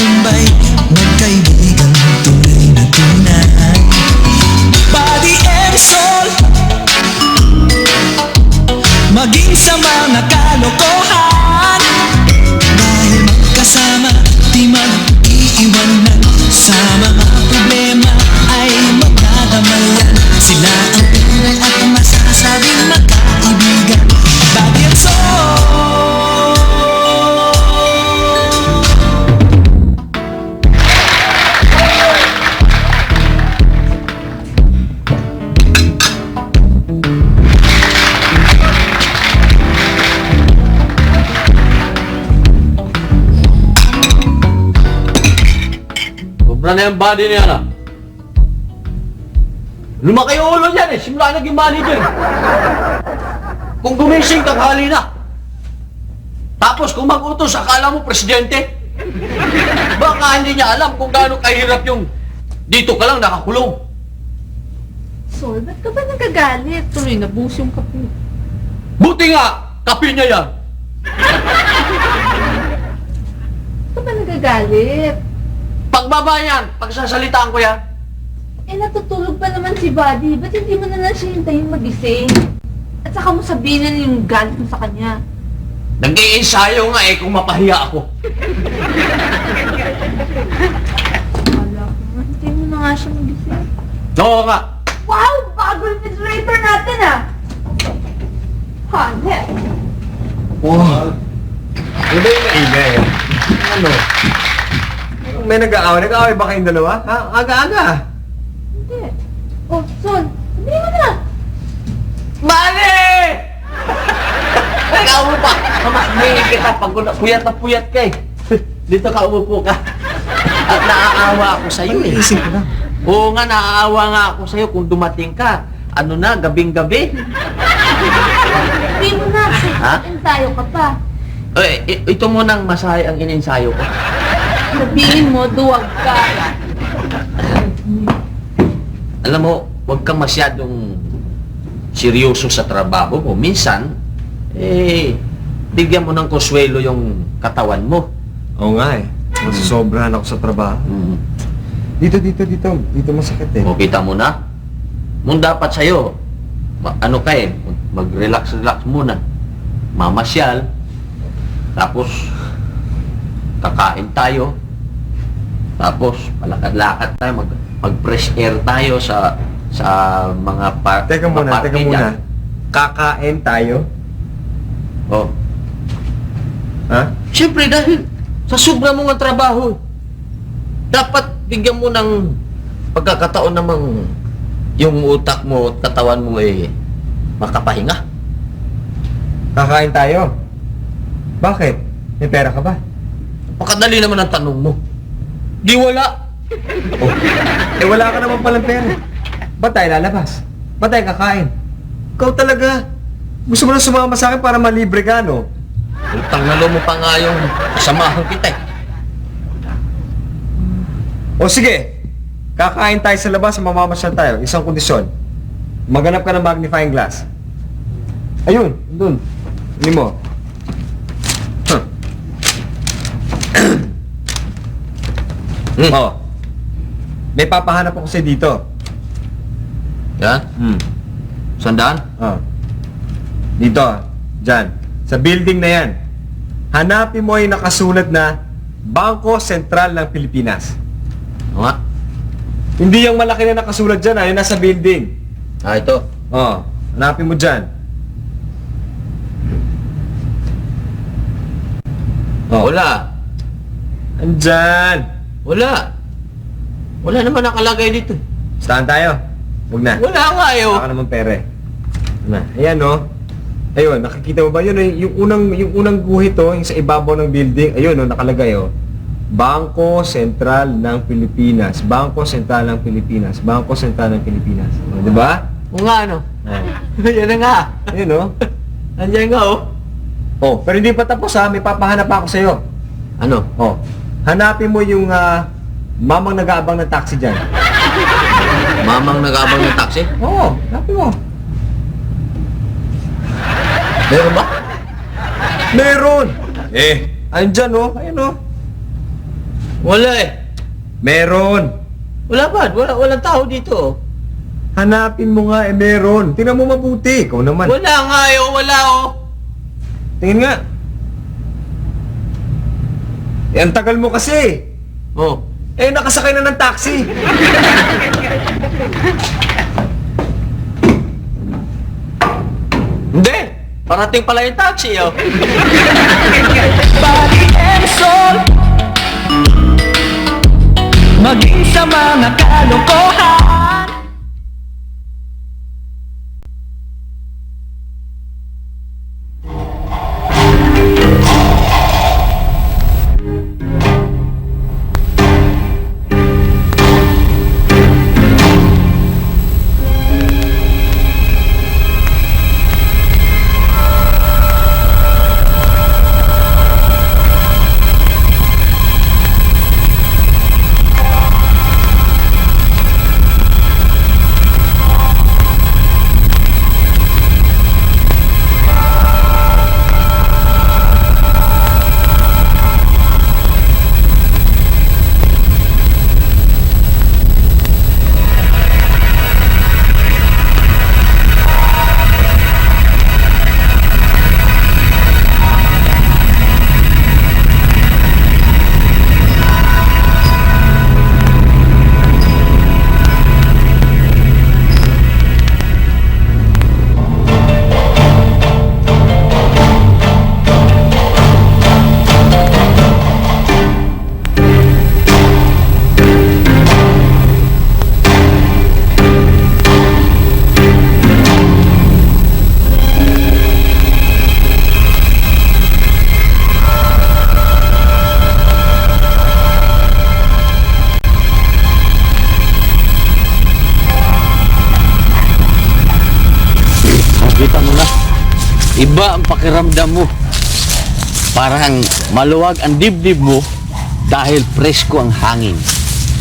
nun ba'y magkaibigan tunay na tunay? Body and soul, maging sa mga kalokohan, dahil magkasama di mag-iiwanan. Sa mga problema ay magdadamayan, sila ang tunay at masasabing magkaibigan. Body and soul. Sobra na yung body niya na. Lumaki yung ulo niyan eh. Simula naging manager. Kung gumising, tanghali na. Tapos kung mag-utos, akala mo presidente. Baka hindi niya alam kung gaano kahirap yung dito ka lang nakakulong. Sol, ba't ka ba nagagalit? Tuloy, nabus yung kape. Buti nga, kape niya yan. Ba't ka ba nagagalit? Pagbaba yan, pagsasalitaan ko yan. Eh, natutulog pa naman si Buddy. Ba't hindi mo na lang siya hintayin magising? At saka mo sabihin na yung galit mo sa kanya. Nag-iensayo nga eh kung mapahiya ako. Wala ko nga. Hintayin mo na nga siya magising. Oo nga. Wow! Bago yung refrigerator natin ah! Hanep! Wow. Ano yung maingay? Ano? May nag-aaway? Nag-aaway ba kayong dalawa? Ha? Aga-aga. Hindi. Oh, Sol, sabihin mo na! Mali! Nag-aamo pa. Mamasmingin kita pag puyat na puyat ka eh. Dito ka umupo ka. At naaawa ako sa'yo eh. Isip ko na. Oo nga, naaawa nga ako sa'yo kung dumating ka. Ano na, gabing-gabi. Sabihin mo na! Ha? Tayo ka pa. Ito mo nang masahe ang ininsayo ko. Sabihin mo, duwag ka. Alam mo, huwag kang masyadong seryoso sa trabaho mo. Minsan, bigyan mo ng konsuelo yung katawan mo. Oo nga eh. Nasusobrahan ako sa trabaho. Dito masakit eh. O, kita mo na. Kung dapat sa'yo, ano ka eh, mag-relax muna. Mamasyal. Tapos, kakain tayo. Tapos, malakad-lakad tayo. Mag-fresh air tayo sa mga Teka muna. Kakain tayo? Oh. Ha? Siyempre, dahil sa sobra mong ang trabaho, dapat bigyan mo ng pagkakataon namang yung utak mo at katawan mo makapahinga. Kakain tayo? Bakit? May pera ka ba? Pakadali naman ang tanong mo. Di wala. Oh. Wala ka naman palang pera. Ba't tayo lalabas? Ba't tayo kakain? Ikaw talaga. Gusto mo na sumama sa akin para malibre ka, no? Utang na mo pa nga yung kasamahan kita eh. O sige, kakain tayo sa labas, mamamasyal tayo. Isang kondisyon. Maghanap ka ng magnifying glass. Ayun, dun. Hindi mo. Huh. Oh. May papahanap ako sa'yo dito. Yan? Sandaan? Oh. Dito, dyan. Sa building na yan. Hanapin mo yung nakasulat na Bangko Sentral ng Pilipinas. Oo nga. Hindi yung malaki na nakasulat dyan, yung nasa building. Ito. Oh, hanapin mo dyan. Oh. Wala. Andyan. Wala. Wala naman nakalagay dito. Saan tayo? Huwag na. Wala nga Wala ka naman pere. Na. Ayan, no? Ayun, nakikita mo ba yun? Yung unang guhit, oh, yung sa ibabaw ng building. Ayun, no, nakalagay, oh. Bangko Sentral ng Pilipinas. Bangko Sentral ng Pilipinas. Bangko Sentral ng Pilipinas. O, di ba? Oo nga, ano? Ayan. Yan na nga. Ayun, no? Andiyan nga, oh. Oh, pero hindi pa tapos, ha? May papahanap pa ako sa'yo. Ano? Oh, hanapin mo yung mamang nag-aabang ng taxi dyan. Mamang nag-abang ng taxi? Oo, hanapin mo. Meron ba? Meron! Andyan, oh. Ayun, oh. Wala eh. Meron. Wala ba? Walang tao dito. Hanapin mo nga, meron. Tingnan mo mabuti. Ikaw naman. Wala nga eh, wala oh. Tingin nga. Eh, ang tagal mo kasi. Oh. Eh, nakasakay na ng taxi. Hindi. Parating pala yung taxi oh. Body and soul, maging sa mga kalokohan. Kita mo na. Iba ang pakiramdam mo. Parang maluwag ang dibdib mo dahil presko ang hangin.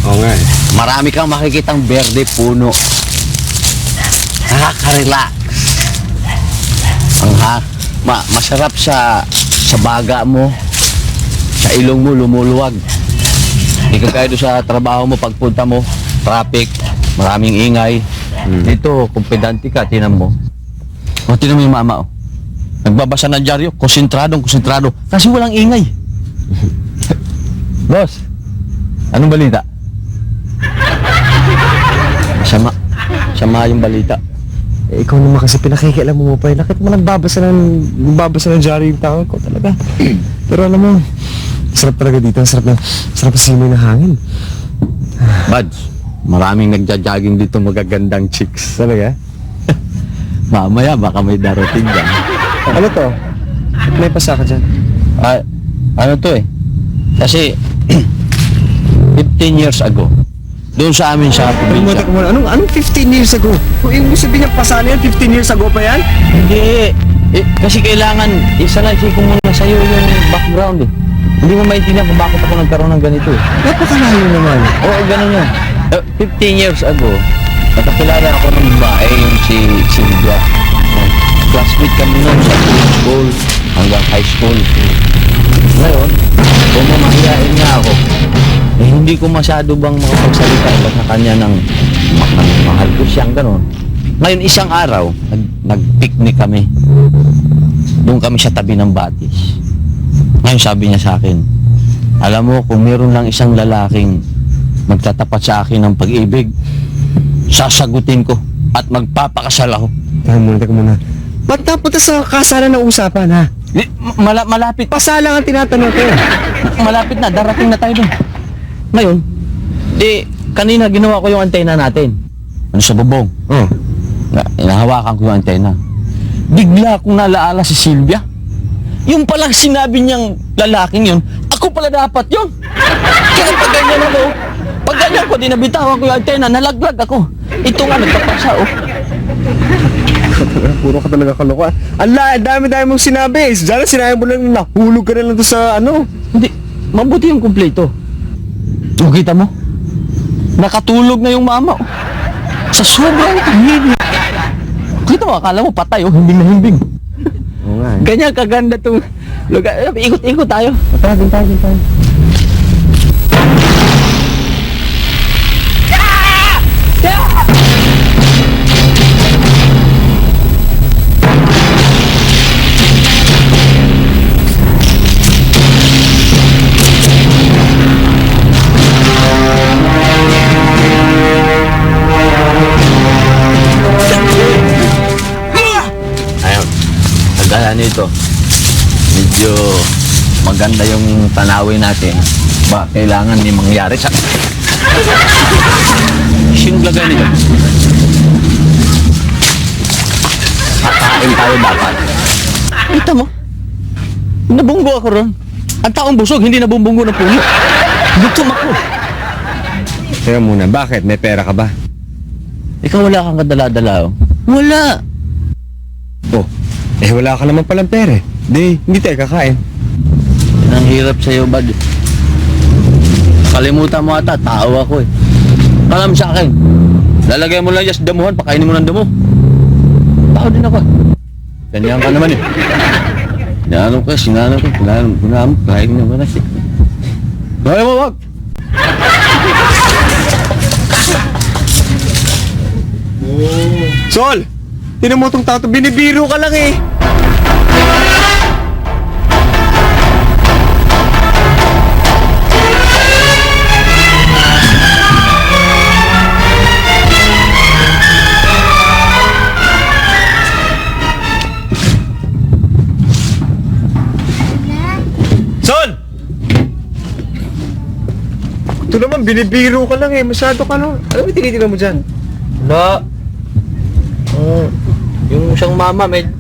Oo nga eh. Marami kang makikitang berde puno. Nakaka-relax. Masarap sa baga mo. Sa ilong mo lumuluwag. Hindi ka kaya doon sa trabaho mo pagpunta mo. Traffic, maraming ingay. Dito, kumpidante ka, tinan mo. O, tinan mo yung mama, oh. Nagbabasa ng dyaryo, konsentrado. Kasi walang ingay. Boss, anong balita? Sama yung balita. Eh, ikaw naman kasi pinakikialam mo pa eh. Bakit mo nagbabasa ng diary yung tao ko talaga? Pero alam mo, sarap talaga dito. Sarap na simoy ng hangin. Buds, maraming nagja-jogging dito magagandang chicks. Talaga? Mamaya, baka may darating dyan. Ano to? Ba't may pasa ka dyan? Ano to eh? Kasi, 15 years ago, doon sa amin sa probinsya. Teka muna, anong 15 years ago? Kung yung sabihin niya pasa na yan, 15 years ago pa yan? Hindi. Kasi kailangan, isalaysay ko muna sa'yo yung background eh. Hindi mo maintindihan kung bakit ako nagkaroon ng ganito eh. Napakalayo naman. Oo, ganun yan. 15 years ago, nakakilala ako ng babae, yung si Silvia. Classmate kami noon sa school hanggang high school. Ngayon, kung mamahiyain niya ako, eh hindi ko masyado bang makapagsalita iba sa kanya ng mahal ko siyang gano'n. Ngayon, isang araw, nag-picnic kami. Doon kami sa tabi ng batis. Ngayon, sabi niya sa akin, alam mo, kung meron lang isang lalaking magtatapat sa akin ng pag-ibig, sasagutin ko at magpapakasal ako. Teka muna. Ba't napunta sa kasalan ng usapan, ha? Malapit. Pasa lang ang tinatanong ko. Malapit na, darating na tayo doon. Ngayon, kanina ginawa ko yung antena natin. Ano sa bubong? Oh. Inahawakan ko yung antena. Bigla akong nalaala si Silvia. Yung palang sinabi niyang lalaking yun, ako pala dapat yun. Kaya pag ganyan ako, pag ganyan ko, dinabitawan ko yung antena, nalaglag ako. Ito nga, nagpapasa, oh. Puro ka talaga kalokohan. Dami-dami mong sinabi. Diyan sinabi mo lang nahulog ka na lang to sa ano. Hindi, mabuti yung kumpleto. O, kita mo? Nakatulog na yung mama, oh. Sa sobrang tahimik. Kita mo, akala mo patay, oh, himbing na himbing. Oo nga. Ganyan kaganda itong lugar. Ikot-ikot tayo. Tara, din tayo. Ayun, kagaya nito, medyo maganda yung tanawin natin. Ba, kailangan ni mangyari sa... Siyong lagay nito. Kakain tayo dapat. Kita mo? Nabunggo ako ron. Ang taong busog, hindi nabumbunggo ng puno. Gutom ako. Teka muna, bakit? May pera ka ba? Ikaw wala kang kadala-dala, oh. Wala. Oh, wala ka naman palang pera eh. Hindi tayo kakain. Ang hirap sa'yo, bad. Kalimutan mo ata, tao ako eh. Alam sa akin, lalagay mo lang yung damuhan, pakainin mo ng damo. Tao din ako. Ganyan ka naman eh. Sinanong ka, kain mo na siya. Kaya mo, wag! Sol! Tinan mo tong tato, binibiro ka lang eh! Sol! Ito naman, binibiro ka lang eh. Masyado ka lang. Ano ba tinitingnan mo dyan? Wala. Yung siyang mama, may... Di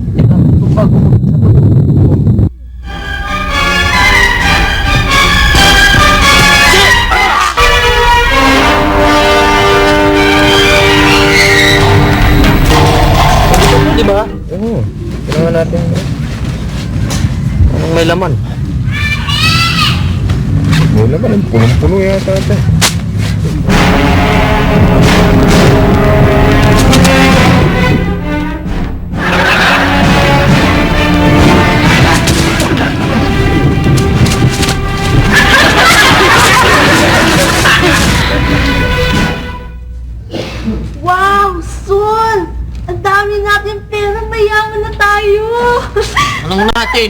ba? Oo. Kailangan natin. Anong may laman? Oo naman, ang punong-puno yata ito. Wow, Sol! Ang dami natin pera, mayaman na tayo! Anong natin?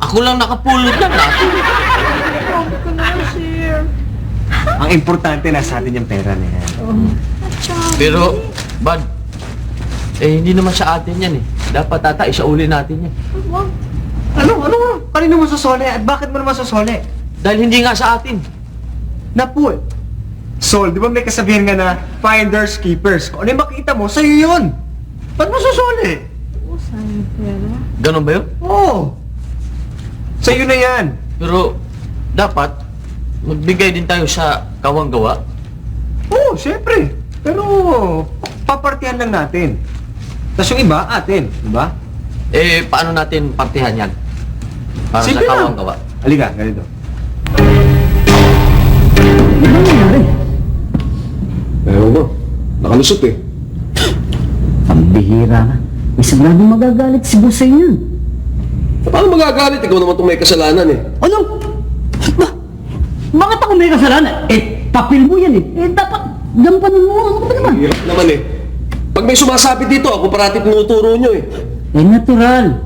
Ako lang nakapulot lang natin. Grabe ka naman, sir. Ang importante nasa atin yung pera na yan. Pero, Bad, hindi naman sa atin yan eh. Dapat tata, isauli natin yan. Ano? Kanino mo sasole? At bakit mo naman sasole? Dahil hindi nga sa atin. Napu! Sol, di ba may kasabihan nga na finders, keepers? Kung ano yung makita mo, sa'yo yun! Ba't mo sasole? Oo, sayang pera. Ganun ba yun? Oo! Sa'yo na yan! Pero, dapat, magbigay din tayo sa kawang-gawa. Oo, syempre! Pero, papartihan lang natin. Tapos yung iba, atin, di ba? Paano natin partihan yan? Para Sige sa lang. kawang-gawa. Halika, ganito. Ewan ko. Nakalusot eh. Pambihira ka. May siguradong magagalit si boss sa inyo. Paano magagalit? Ikaw naman itong may kasalanan eh. Ano? Bakit ako may kasalanan? Papel mo yan eh. Dapat gampanin mo. Ano ka ba naman? Hirap naman eh. Pag may sumasabi dito, ako parati tinuturo nyo eh. Natural.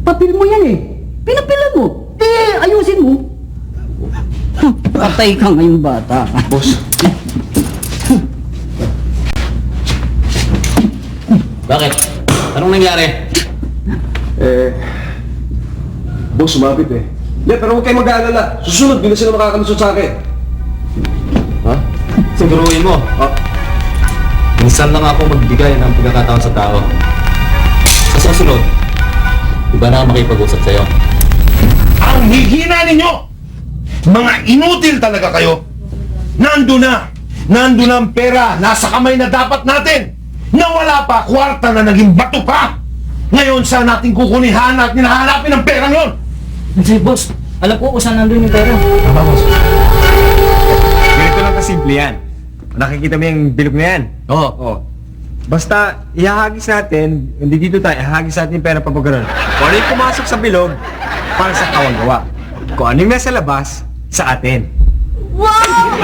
Papel mo yan eh. Pinapilan mo. Ayusin mo. Patay ka ngayong bata. Boss, Bakit? Anong nangyari? boss, sumabit eh. Hindi, pero huwag kayo mag-aalala. Susunod, hindi na sila makakalusot sa akin. Ha? Siguruhin mo. Minsan lang ako magbigay ng pagkakataon sa tao. Sa susunod, iba na ang makipag-usap sa'yo. Ang hihina ninyo! Mga inutil talaga kayo! Nandun na! Nandun ang pera! Nasa kamay na dapat natin! Nawala pa! Kwarta na naging bato pa! Ngayon saan natin kukunin hinahanapin ang perang yon? Kasi boss, alam ko kung saan nandun yung pera. Ganito lang kasimple yan. Nakikita mo yung bilog na yan? Oo. Oo. Basta, ihahagis natin, hindi dito tayo, ihahagis natin yung pera papaganon. Kung ano yung pumasok sa bilog, para sa kawang-gawa. Kung ano yung nasa labas, sa atin. Wow!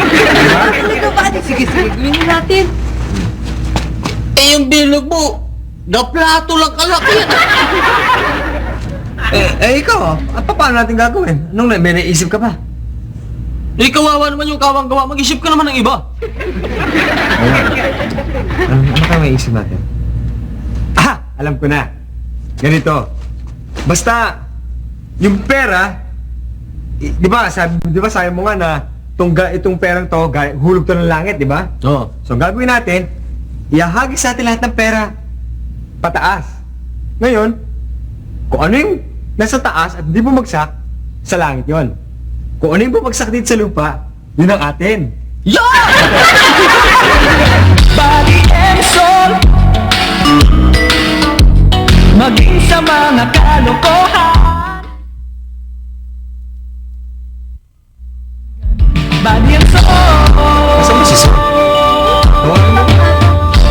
Talaga ba? Sige, gawin na natin. Eh, yung bilog mo, plato lang kalaki yan. Ikaw, paano natin gagawin? May naisip ka pa? Eh, kawawa naman yung kawang gawa. Mag-isip ka naman ng iba. Ano kayo maisip natin? Alam ko na. Ganito. Basta, yung pera, di ba sabi mo nga na itong perang to, hulog to ng langit, di ba? Oo. So, ang gagawin natin, ihahagis natin lahat ng pera pataas. Ngayon, kung ano yung nasa taas at hindi bumagsak, sa langit yon. Kung ano yung bumagsak dito sa lupa, yun ang atin. Body and soul, maging sa mga kalokohan. Body and soul. Saan ba si Sir?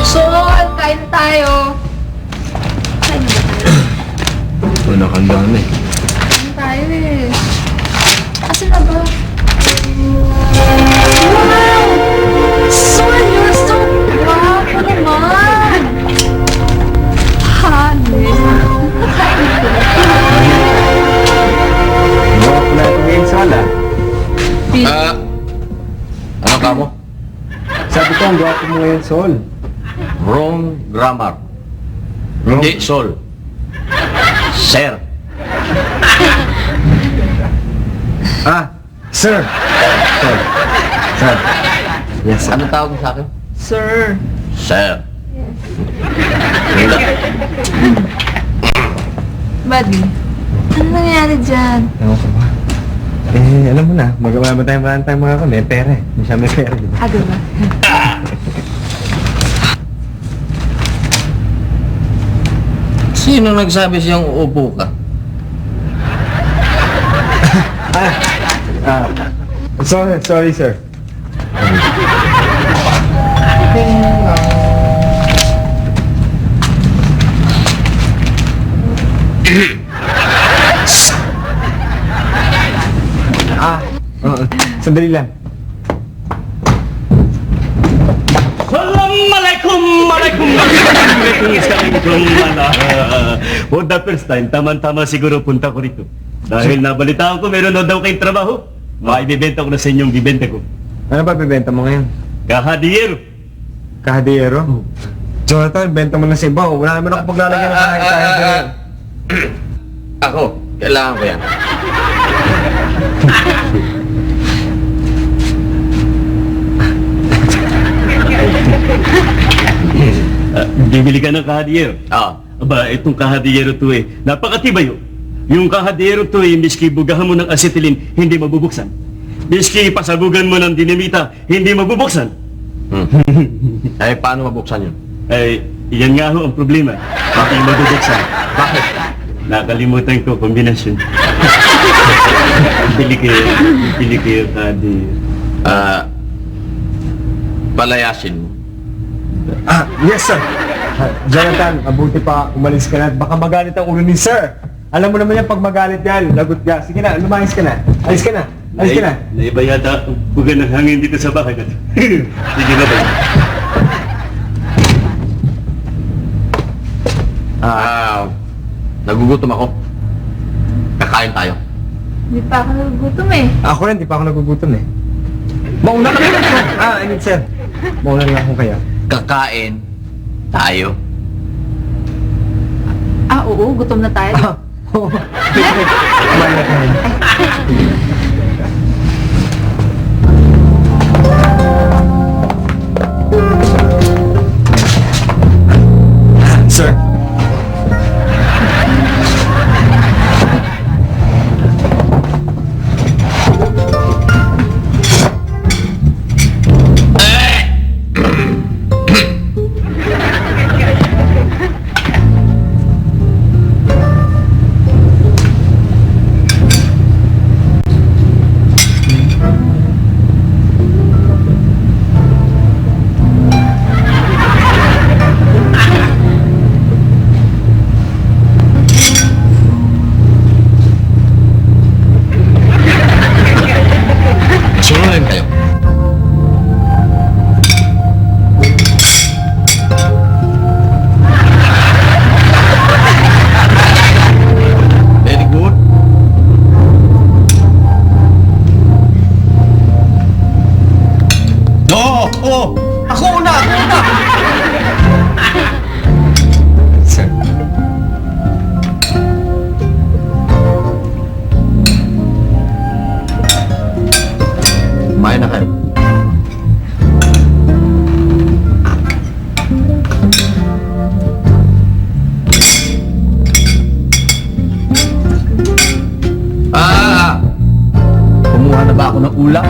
Sol, kain na tayo. Kain na ba tayo? Nakandaan eh. Kain tayo eh. Asan na ba? Wow! Sol, you're so guwapo naman! Honey. Kain ko. Gawa ko na ito ngayon sala. Ano ka mo? Sabi ko, ang gawa ko mo ngayon, Sol. Wrong grammar. Hindi, Sol. Sir. Sir. Sir. Sir. Yes, sir. Ano tawag mo sa akin? Sir. Sir. Buddy, ano nangyari dyan? Ewan ko ba? Alam mo na, magawa ba tayong mga kami? Pera eh. May pera, di ba? Diba? Sino nagsabi siyang uupo ka? Sorry, sir. Sandali lang. Assalamualaikum, for the first time, tama-tama siguro punta ko rito. Dahil nabalitaan ko, meron na daw kayong trabaho. Maibibenta ko na sa inyong bibenta ko. Ano ba bibenta mo ngayon? Kahadiyero. Kahadiyero? Jonathan, benta mo na sa iba. Wala naman ako paglalagyan ng kahit-kahit. Ako, kailangan ko yan. Bibili ka ng kahadiyero. Aba, itong kahadiyero to eh, napakatibay oh. Yung kahadiyero to eh, miski bugahan mo ng acetylene, hindi mabubuksan. Miski pasabugan mo ng dinamita, hindi mabubuksan. Eh, paano mabuksan yun? Ay, yan nga ho ang problema. Bakit mabubuksan? Bakit? Nakalimutan ko kombinasyon. Pili kayo kahadiyero. Palayasin mo. Yes, sir. Jonathan, mabuti pa umalis ka na. Baka magalit ang ulo ni sir. Alam mo naman yan, pag magalit yan, lagot ka. Sige na, lumayas ka na. Alis ka na. Alis ka na. Naiba yata ang buga ng hangin dito sa bahay natin. Sige na ba? Nagugutom ako. Kakain tayo. Hindi pa ako nagugutom eh. Ako rin, di pa ako nagugutom eh. Mauna ka na. I mean, sir. Mauna na ako kaya. Kakain tayo. Oo, gutom na tayo. Kumain na tayo. Sir. ako! Ako una! Sir. Kumain na kayo. Kumuha na ba ako ng ulam?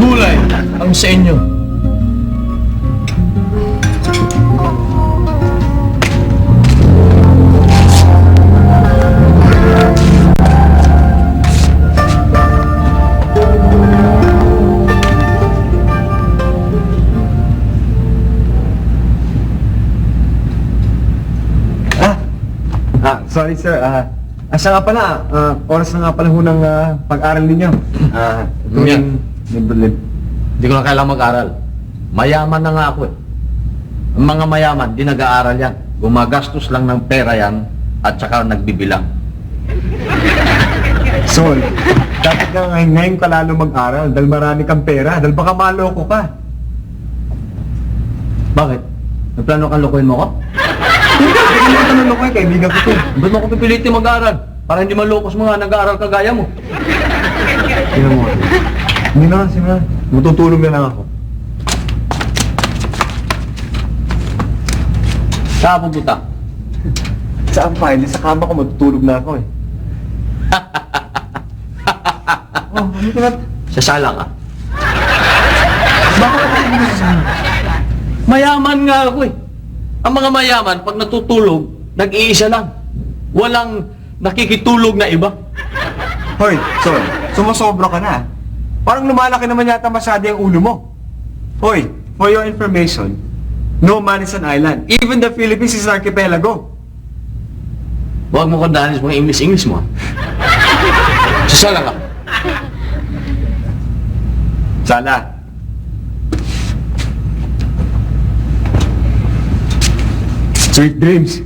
Gulay ang sa inyo. Sorry sir, asa nga pala, oras na nga pala ho ng pag-aral ninyo. Ito Yan. yung Hindi ko na kailangang mag-aral. Mayaman na nga ako eh. Ang mga mayaman, di nag-aaral yan. Gumagastos lang ng pera yan at saka nagbibilang. Sol, dapat ka ngayon ka lalo mag-aral dahil marami kang pera, dahil baka maloko ka. Bakit? Nagplano kang lokohin mo ako? Hindi mo ka naloko eh, kaibigan ko to. Ba't mo ako pipilitin mag-aaral? Para hindi malokos mga nag-aaral kagaya mo. Tingnan mo. Hindi na, sige na. Matutulog na lang ako. Saan ka pupunta? Saan pa? Hindi sa kama ko, matutulog na ako eh. Oh, ano ka na? Sa sala ka. Bakit ako hindi sa sala? Mayaman nga ako eh. Ang mga mayaman, pag natutulog, nag-iisa lang. Walang nakikitulog na iba. Hoy, Sol, sumusobra ka na. Parang lumalaki naman yata masyado yung ulo mo. Hoy, for your information, no man is an island. Even the Philippines is an archipelago. Huwag mo kandahan sa mga English mo. Sa sala ka. Sala. Sweet dreams.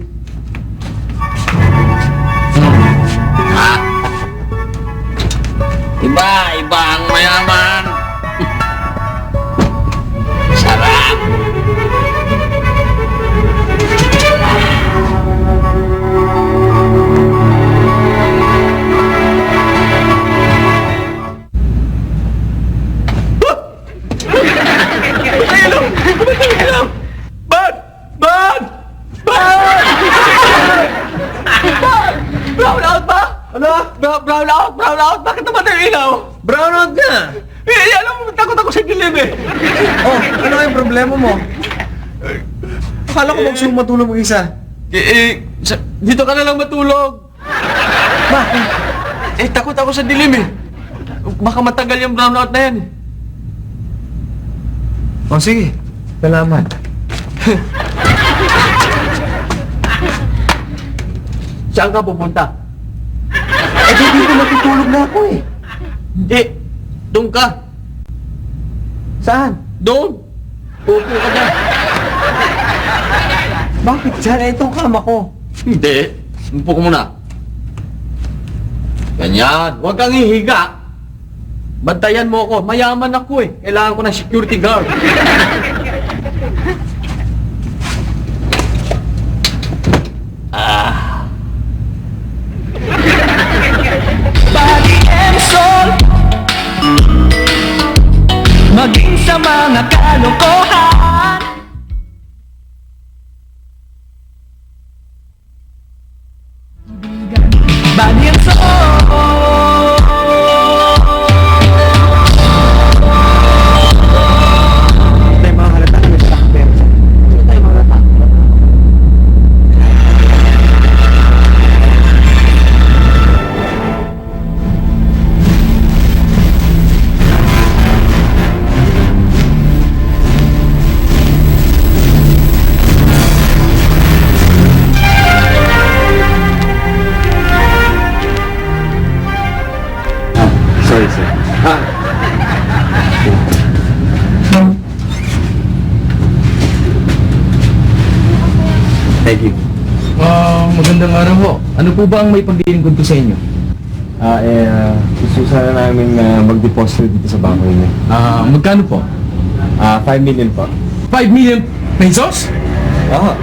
Iba ang mayaman. Sarap. Brown out ba? Ano? Brown out? Brown out? Bakit naman yung ilaw? Brown out na. Alam mo, takot ako sa dilim eh. Oh, ano yung problema mo? Akala ko gusto mo matulog mag-isa. Dito ka na lang matulog. Bakit? Takot ako sa dilim eh. Baka matagal yung brown out na yan eh. Oh, sige. Salamat. Saan ka pupunta? Dito matutulog na ako eh. Hindi. Doon ka. Saan? Doon. Upo ka dyan. Bakit dyan? Itong kama ko. Hindi. Upo ka muna. Ganyan. Huwag kang hihiga. Bantayan mo ako. Mayaman ako eh. Kailangan ko ng security guard. Body and soul, maging sa mga kalokohan. Body and soul, Tayo mga halata kami sa takper. Tayo mga halata. Thank you. Magandang araw ho. Ano po ba ang may paglilingkod ko sa inyo? Gusto sana namin mag-deposit dito sa bangko niyo. Magkano po? 5 million po. 5 million pesos? Oo.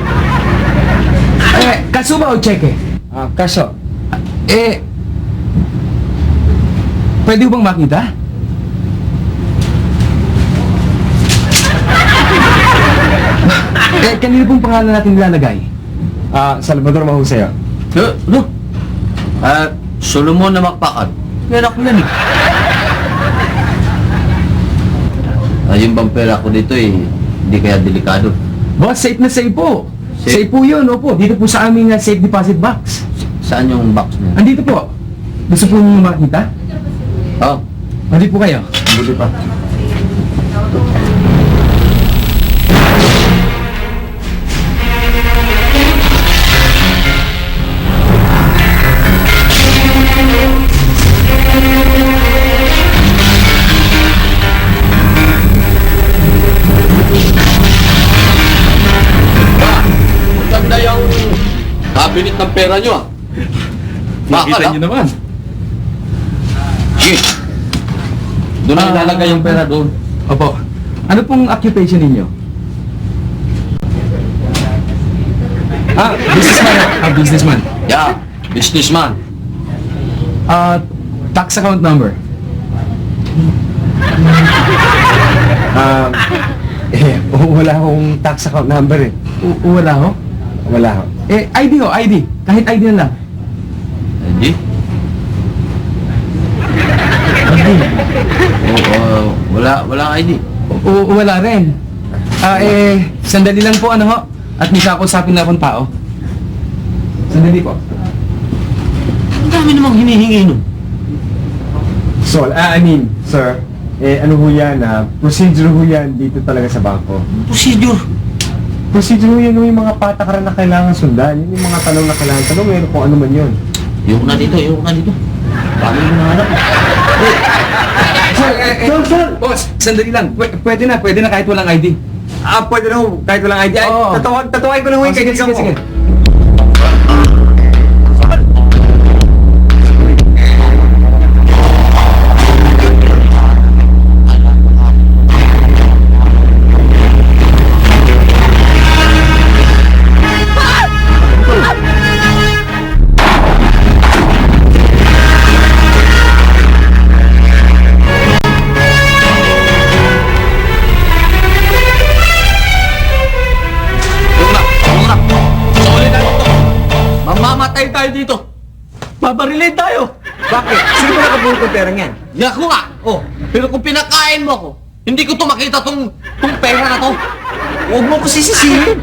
Kaso ba o cheque? Kaso, Pwede bang makita? Kanino pong pangalan natin nilalagay? Salvador Mahusay. No? Solomon na Makpakan. Pera ko yan eh. Yung bang pera ko dito hindi kaya delikado. Boss, safe na safe po. Safe? Safe po yun, opo. Dito po sa aming safe deposit box. Saan yung box niya? Andito po. Gusto po niyo makita? Oh, Andito po kayo. Buti pa. maganda yung cabinet ng pera nyo ah. Makita niyo naman. Sige. Doon na ilalagay yung pera doon. Opo. Ano pong occupation ninyo? Businessman. Businessman. Yeah, businessman. Tax account number. Wala akong tax account number eh. Wala ho? Wala ako. ID ho, ID. Kahit ID na lang. Hindi? Wala ID. Wala rin. Sandali lang po ano ho. At may kakausapin na akong tao. Sandali po. Ang dami namang hinihingi nun. Sir, ano ho yan, procedure ho yan dito talaga sa bangko. Procedure. Procedure ho yan, yung mga patakaran na kailangan sundan, yung mga tanong na kailangan tanong, meron kung ano man yun. Yung na dito. Paano yung nahanap? Sir! Boss, sandali lang. Pwede na kahit walang ID. Pwede na ho, kahit walang ID. Oo. Tatawain ko na ho yung kaibigan ko. Mamamatay tayo dito. Babarilin tayo. Bakit? Sino ba nakabulot ng perang yan? Yaku nga. Oh, pero kung pinakain mo ako, hindi ko to makita tong pera na to. Huwag mo ko sisisihin.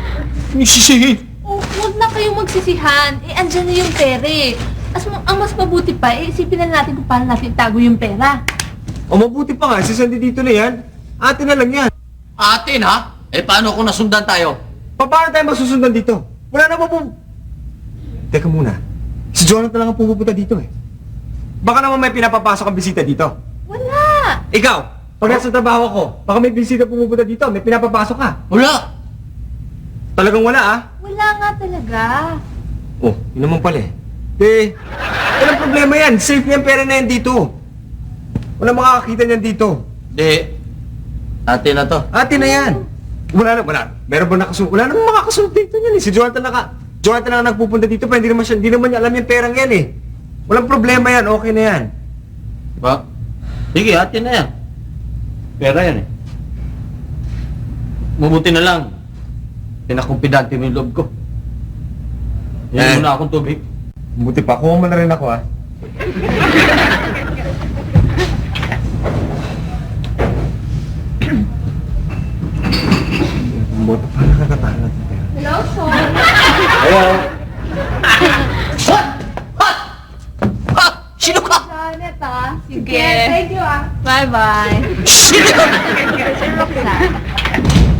Sisihin. Oh, huwag na kayong magsisihan. Andyan na yung pera eh. Ang mas mabuti pa, isipin na natin kung paano natin itago yung pera. O mabuti pa nga, sisandi dito na yan. Atin na lang yan. Atin ha? Paano kung nasundan tayo? Paano tayo masusundan dito? Wala na po. Teka muna. Si Jonathan lang ang pumupunta dito eh. Baka naman may pinapapasok ang bisita dito. Wala! Ikaw, pag nasa trabaho ko, baka may bisita pumupunta dito, may pinapapasok ka. Wala. Talagang wala ah. Wala nga talaga. Oh, yun naman pala eh. Walang problema yan. Safe na yung pera na yan dito. Walang makakakita niyan dito. Di. Atin na to. Atin na yan. Wala. Meron ba nakasunod? Wala namang makakasunod dito yan eh. Si Jonathan lang nagpupunta dito pa. Hindi naman niya alam yung perang yan eh. Walang problema yan. Okay na yan. Diba? Sige, atin na yan. Pera yan eh. Mabuti na lang. Pinakumpidante mo yung loob ko. Yan muna akong tubig. Buti pa. Kuha mo na rin ako ah. Buti pa nakakatahan natin pera. Hello, Sean. Hello? Sino ka? Janet, ah. Sige. Thank you, ah. Bye-bye. Sino ka?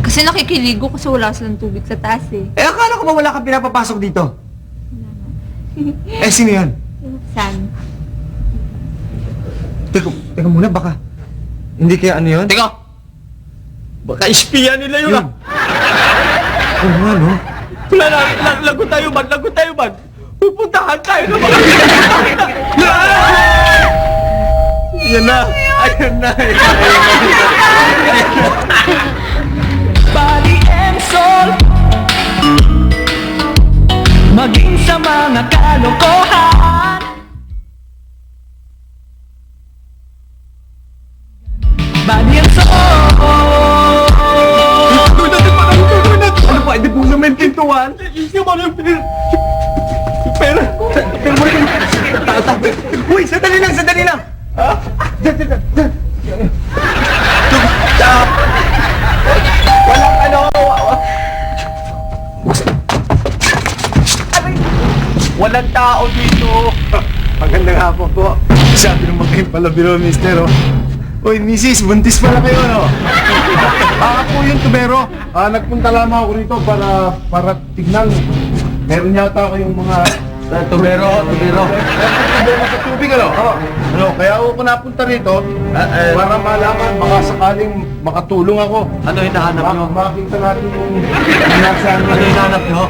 Kasi nakikiligo kasi wala silang tubig sa taas eh. Akala ko ba wala kang pinapapasok dito? Sino yan? San? Teka muna, baka hindi kaya ano yun? Teka. Baka espiya nila yun ah. Oo nga, no? Wala na, lagot tayo, Bad. Pupuntahan tayo na mga... Yan na, ayun na. Body and soul, maging sa mga kalokohan. Body and soul. Tuloy natin. Ano ba, hindi po naman pintuan. Yung mga yung pera. Pero mo rin. Uy, sandali lang. Ha? Walang ano. Walang tao dito. Magandang hapon po. Sabi naman kayo pala biro, mister, oh. Uy, misis, buntis pala kayo, no? Ako yung tubero. Nagpunta lamang ako rito para tignan. Meron yata kayong mga... Tubero. Tubero sa tubig, ano? Ano, kaya ako napunta rito para malaman, baka sakaling makatulong ako. Ano hinahanap nyo? Makita natin yung nasa... Ano hinahanap nyo?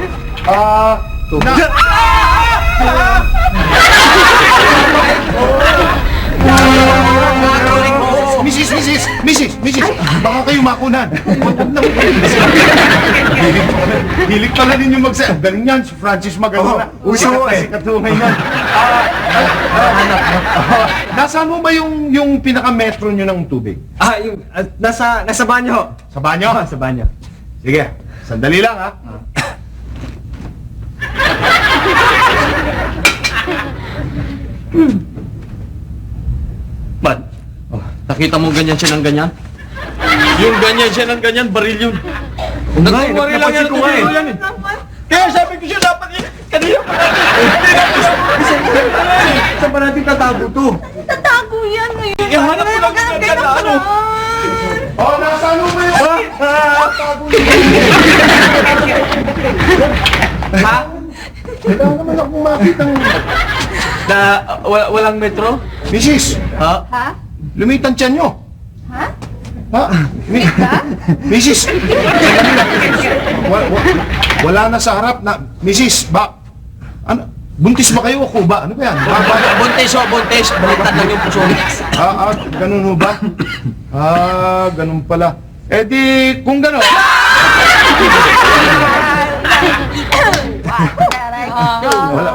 Misis, baka kayo makunan. Hilig pala ninyo magsa. Galing yan, si Francis Magano na. Sikat ho ngayon. Nasaan mo ba yung pinaka-metro nyo ng tubig? Yung, nasa banyo ho. Sa banyo? Sa banyo. Sige, sandali lang, ha? Bad, nakita mo ganyan siya ng ganyan? Yung ganyan siya ng ganyan, baril yun. Nagkumari lang yan, tubero yan eh. Kaya sabi ko siya dapat yun. Kanina pa natin. Saan ba natin tatago to? Tatago yan ngayon. Ihanap mo lang yung ganyan na ano. Nasaan mo ba yun? Ha? Kailangan naman akong makitang... Walang metro? Misis, Ha? Ha? lumitan tiyan nyo. Ha? Ha? Misis, sandali lang, misis. Wala na sa harap na... Misis, ano? Buntis ba kayo o kuba? Ano ba yan? Buntis. Baliktad lang yung puso. Ganun ho ba? Ganun pala. Eh di, kung gano'n...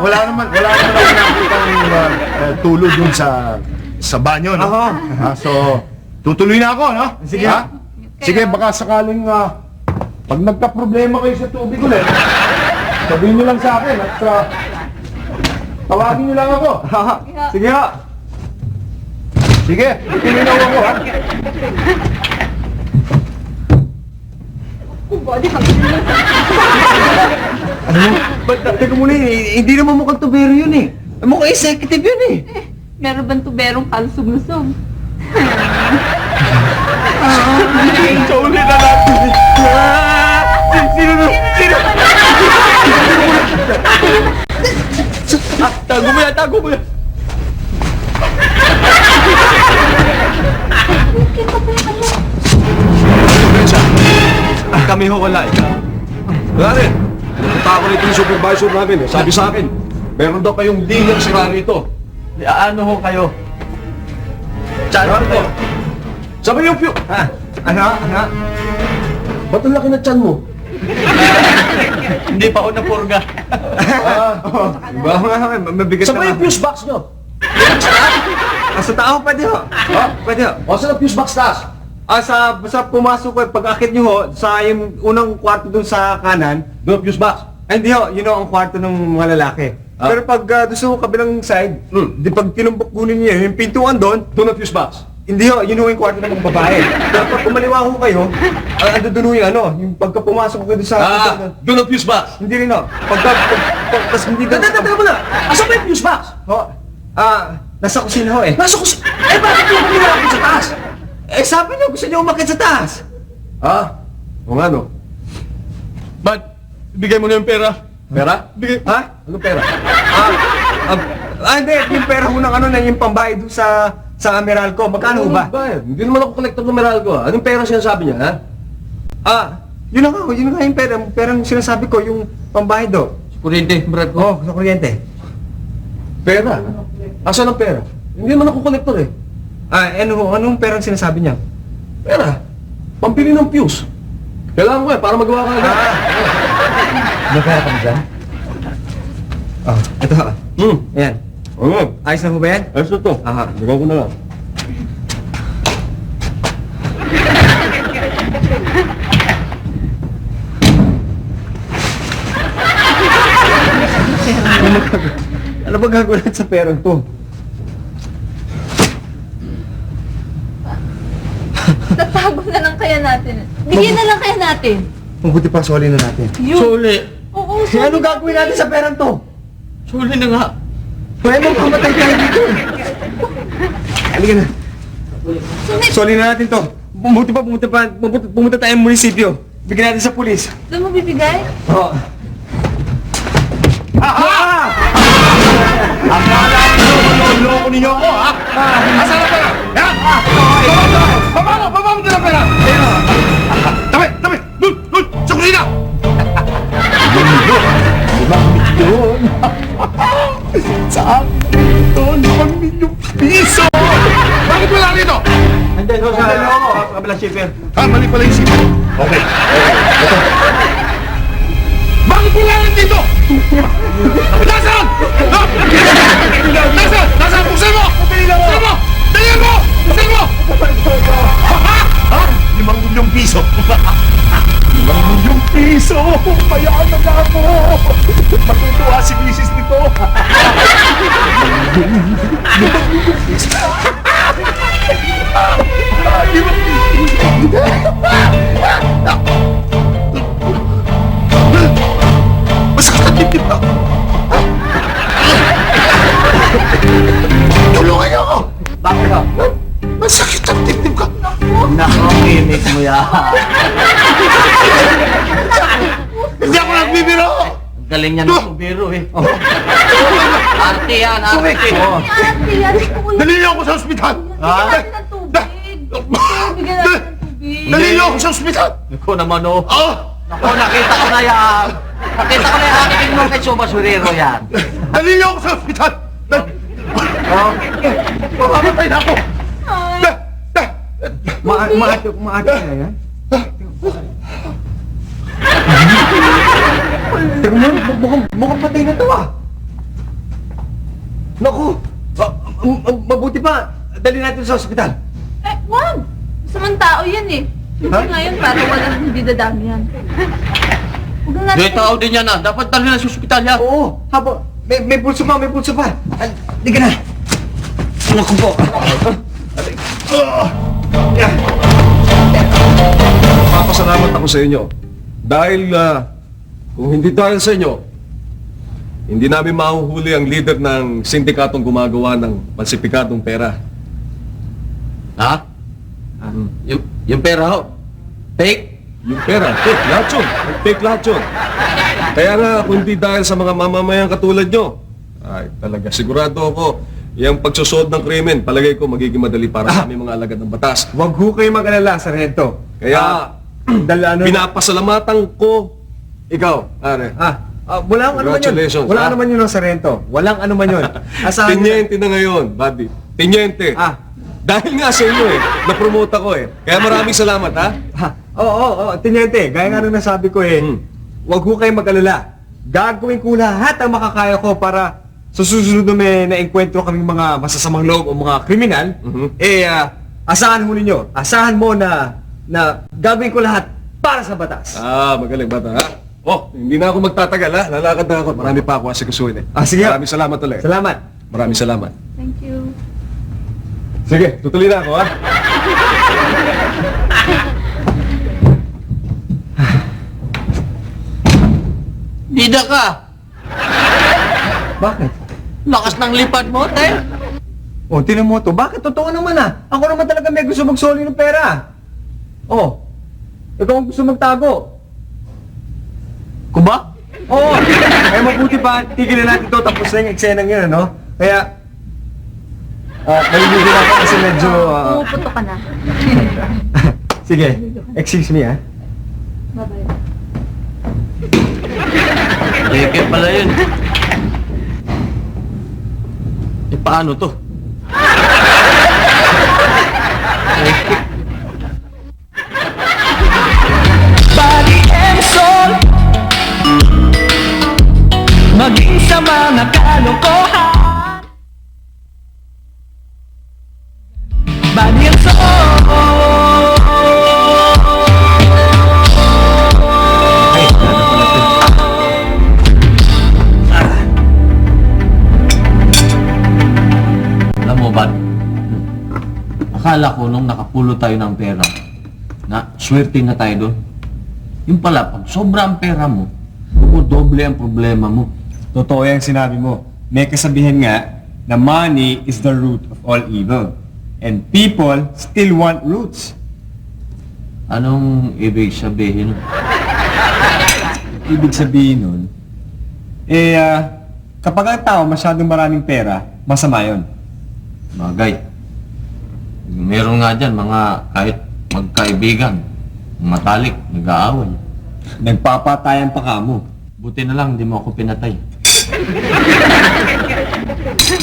Wala naman ako nakikitang tulog dun sa banyo, no? So, tutuloy na ako, no? Sige. Ha? Sige, baka sakaling pag nagka-problema kayo sa tubig ulit, sabihin nyo lang sa akin at tawagin nyo lang ako. Sige ho. Sige, tutuloy ako, ha? Teka muna hindi naman mukhang tubero yun eh. Mukhang executive yun eh. Meron bang tuberong kalusog-lusog? Sauli na natin. Sino? Tago mo yan. Kami ho wala. Wala rin. Punta ako rito yung supervisor namin eh. Sabi sa akin, meron daw kayong dealer sira rito. Ano ho kayo? Chano ko. Sabi yung Pio. Ano? Ba't ang laki na tiyan mo? Hindi pa ako napurga. Mabigat Sabi yung fuse box nyo. Sa tao pwede ho. Pwede ho. O saan ang fuse box taas? Sa pumasok ko, pag-akit nyo ho, sa yung unang kwarto dun sa kanan, Doon ang fuse box. hindi ho, yun ho ang kwarto ng mga lalaki. Pero pag doon sa kabilang side, di pag tinumbok kunin niyo yung pintuan doon, Doon ang fuse box. hindi ho, yun ho yung kwarto ng mga babae. Pero pag kumaliwa ho kayo, ando doon ho yung ano, yung pagka pumasok ko doon sa... Doon ang fuse box. Hindi rin ho. Tapos hindi doon sa... Teka mo na. Asan ba yung fuse box? Ho, nasa kusina ho eh. Nasa kusi... Eh bakit yung kumilalapit sa taas? Sabi niyo, gusto niyo umakit sa taas. O nga no. Bad, bigay mo na yung pera. Pera? Bigay. Ha? Anong pera? Hindi, yung pera ho ng ano na yung pambayad doon sa Meralco. Magkano ho ba? Hindi naman ako kolektor ng Meralco. Anong pera sinasabi niya, ha? Yun na nga, yun nga yung pera. Perang sinasabi ko, yung pambayad do. Kuryente, brad ko. Oh, sa kuryente. Pera? Asan ang pera? Hindi naman ako kolektor eh. Anong perang sinasabi niya? Pera? Pampili ng fuse. Kailangan ko eh, para magawa ka agad. May pera ka ba dyan? Oh, ito. Ayan. Oo. Ayos na ho ba yan? Ayos na to. Aha. Lagaw ko na lang. Ano ba gagawin natin sa perang to? Tatago na lang kaya natin. Bigyan na lang kaya natin. Mabuti pa, soli na natin. Yun. Suli. Oo, Eh, ano gagawin natin sa perang to? Suli na nga. Pwede mo kamatay tayo dito. Halika na. Soli na natin to. Pumunta tayong munisipyo. Bigyan natin sa pulis. Doon mo bibigay? Oo. Loko ninyo ako, ha? Asan ang pera? Yan! Baba mo din ang pera! Tabi! Dun! Sa kusina! Saan dito? 5 milyong piso! Bakit wala rito? Andyan ho sa kabilang shipper. Mali pala yung sipa. Okay. Bakit wala rin dito? Nasaan? Nasaan? Buksan mo! Buksan mo! Dalihan mo! Buksan mo! Ha? 5 milyong piso. 5 milyong piso! Mayaman na ako! Matutuwa si misis nito. Masakit ang dibdib ako. Tulungan niyo ako. Bakit ka? Masakit ang dibdib ko. Nakakimik mo yan. Hindi ako nagbibiro. Ang galing niya ng biro eh. Arte yan, arte. Ate, yan. Dali niyo ako sa ospital. Bigyan natin ng tubig. Bigyan natin ng tubig. Dali niyo ako sa ospital. Ako naman oh. Oh! Ako, nakita ko na yan. Nakita ko na yan. Aking mo kay Subasurero yan. Dali niyo ako sa ospital. Mamamatay na ako. Maati na yan. Teka mo, mukhang patay na to ah. Naku! Mabuti pa, dali natin sa ospital. Eh, wag! Masamang tao yan eh. Hindi ngayon para walang hindi dadami yan. Huwag na Di natin. tao din yan ah. Dapat dali na sa ospital yan. Oo, habo. May pulso pa, may pulso pa. Di ka na. Naku po. Papasalamat ako sa inyo. Dahil, kung hindi dahil sa inyo, hindi namin mahuhuli ang leader ng sindikatong gumagawa ng falsipikadong pera. Ha? Yung pera ho? Fake? Yung pera, fake lahat yun. Fake lahat yun. Kaya nga, kung hindi dahil sa mga mamamayang katulad nyo, ay talaga, sigurado ako, yung pagsusod ng krimen, palagay ko magiging madali para sa aming mga alagad ng batas. Huwag ho kayo mag-alala, Sargento. Kaya, pinapasalamatan ko ikaw, pare. Walang ano man yun. Congratulations, Walang ano man yun, Sargento. Walang ano man yun. Asahan nyo. Tinyente na ngayon, buddy. Tinyente. Dahil nga sa inyo na-promote ako Kaya maraming salamat, ha? Oo, Tinyente. Gaya nga nung nasabi ko huwag ho kayo mag-alala. Gagawin ko lahat ang makakaya ko para sa susunod na may na-enkwentro kaming mga masasamang loob o mga kriminal, asahan mo ninyo. Asahan mo na gagawin ko lahat para sa batas. Magaling bata, ha? Hindi na ako magtatagal, ha? Lalakad na ako. Marami pa ako asikasuhin, Sige. Maraming salamat ulit. Salamat. Maraming salamat. Thank you. Sige, tutuloy na ako, ha? Bida ka. Bakit? Lakas ng lipad mo, te. Tinan mo to. Bakit? Totoo naman Ako naman talaga may gusto magsoli ng pera. Ikaw ang gusto magtago. Kuba? Kaya mabuti pa, tigilan natin to tapos na yung eksenang yun, ano? Kaya, naliligo na ako kasi medyo, Puputo ka na. sige, excuse me, Bye-bye. Leke pala yun. Eh, paano to? Body and soul, maging sa mga kalokohan. Body and soul. Ay, ano pala to? Alam mo ba, akala ko nung nakapulo tayo ng pera, na swerte na tayo doon. Yung pala, pag sobra ang pera mo, doble ang problema mo. Totoo yung sinabi mo. May kasabihan nga na money is the root of all evil. And people still want roots. Anong ibig sabihin nun? Ibig sabihin nun, kapag ang tao masyadong maraming pera, masama yun. Bagay. Meron nga dyan, mga kahit magkaibigan, matalik, nag-aaway. Nagpapatayan pa ka mo. Buti na lang, hindi mo ako pinatay.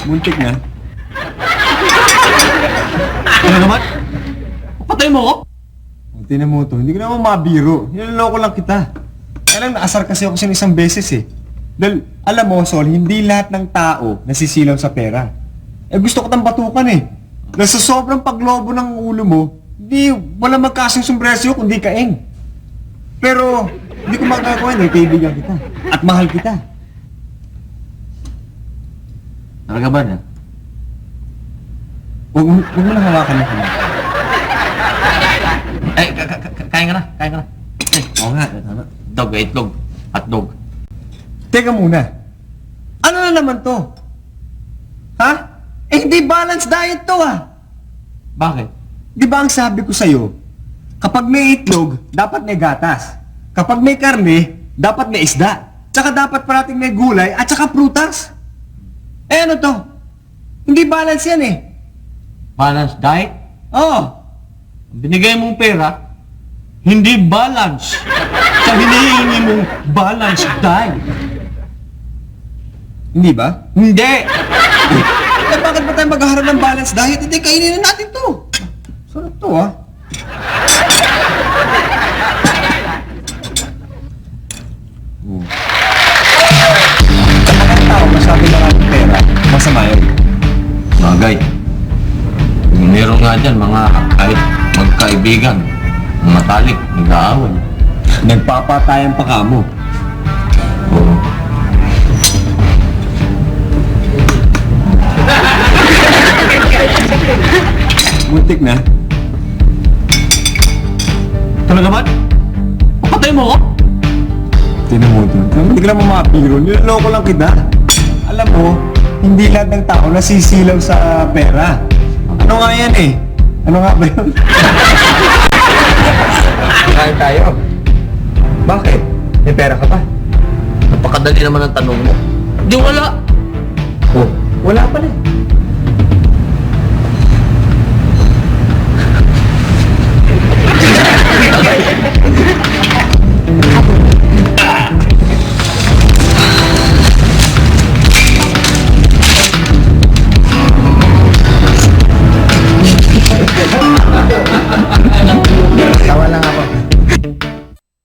Muntik na. Ano naman? Patay mo ako? Muntik na mo to. Hindi ko naman mabiro. Niloloko lang kita. Kaya lang naasar kasi ako sa isang beses eh. Dahil, alam mo, Sol, hindi lahat ng tao nasisilaw sa pera. Eh gusto ko tang batukan eh. Dahil sa sobrang paglobo ng ulo mo, wala magkasing sumbresiyo kundi kaing. Pero, hindi ko magagawa dahil kaibigan kita. At mahal kita. Talaga ba na? Huwag mo lang hawakan mo kami. Ay, kain ka na, kain ka na. Eh, Oo nga. dog, itlog, hotdog. Teka muna. Ano na naman to? Ha? Eh hindi balanced diet to ah. Bakit? Di ba ang sabi ko sa'yo, kapag may itlog, dapat may gatas. Kapag may karne, dapat may isda. Tsaka dapat parating may gulay at tsaka prutas. Eh ano to? Hindi balance yan eh. Balanced diet? Oo. Binigay mong pera, hindi balance. Sa hinihingi mong balanced diet. Hindi ba? Hindi! Eh bakit ba tayo maghaharap ng balanced diet? Hindi, kainin na natin to. Sarap to ah. Kapag ang tao masabi maraming pera, masama yun. Bagay. Meron nga dyan, mga kahit magkaibigan, matalik, nag-aaway. Nagpapatayan pa ka mo. Oo. Muntik na. Talaga ba? Papatay mo ako? Tinan mo ito. Hindi ka naman mapiro. Niloloko lang kita. Alam mo, hindi lahat ng tao nasisilaw sa pera. Ano nga yan eh? Ano nga ba yun? Kain tayo. Bakit? May pera ka pa? Napakadali naman ang tanong mo. Di wala. Oh, wala pa rin.